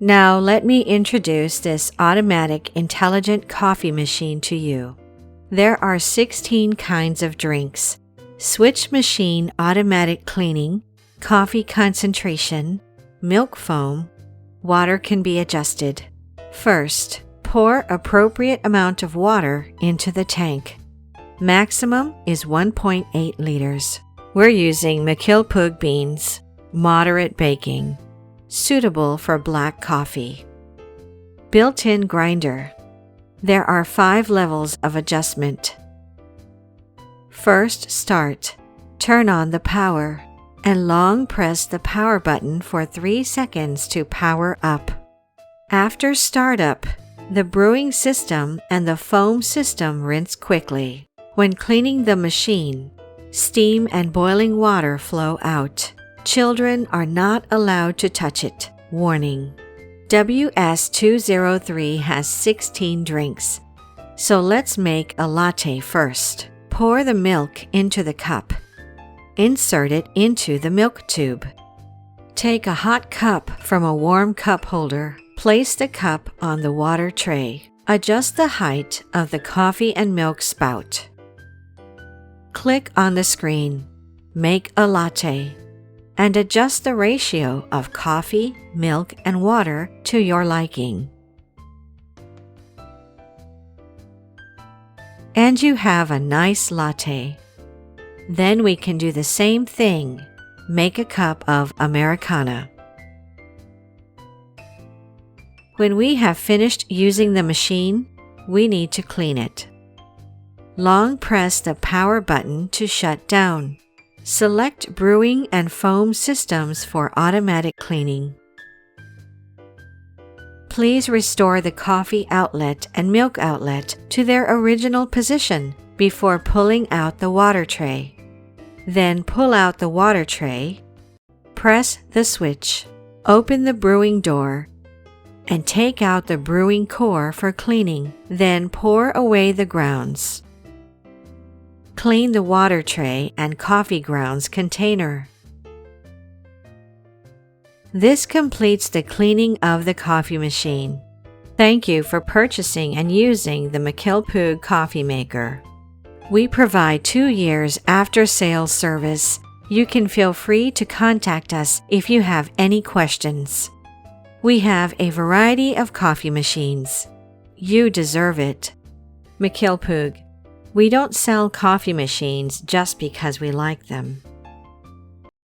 Now let me introduce this automatic intelligent coffee machine to you. There are 16 kinds of drinks: switch machine automatic cleaning, coffee concentration, milk foam. Water can be adjusted. First, pour appropriate amount of water into the tank. Maximum is 1.8 liters. We're using Makilpug beans, moderate baking, suitable for black coffee. Built-in grinder. There are 5 levels of adjustment. First, start. Turn on the power and long press the power button for 3 seconds to power up. After startup, the brewing system and the foam system rinse quickly. When cleaning the machine, steam and boiling water flow out. Children are not allowed to touch it. Warning: WS-203 has 16 drinks. So let's make a latte first. Pour the milk into the cup. Insert it into the milk tube. Take a hot cup from a warm cup holder. Place the cup on the water tray. Adjust the height of the coffee and milk spout. Click on the screen, Make a latte, and adjust the ratio of coffee, milk, and water to your liking. And you have a nice latte. Then we can do the same thing. Make a cup of Americana. When we have finished using the machine, we need to clean it. Long press the power button to shut down. Select brewing and foam systems for automatic cleaning. Please restore the coffee outlet and milk outlet to their original position before pulling out the water tray. Then pull out the water tray, press the switch, open the brewing door, and take out the brewing core for cleaning. Then pour away the grounds. Clean the water tray and coffee grounds container. This completes the cleaning of the coffee machine. Thank you for purchasing and using the Makilpug coffee maker. We provide 2 years after-sales service. You can feel free to contact us if you have any questions. We have a variety of coffee machines. You deserve it. Makilpug. We don't sell coffee machines just because we like them.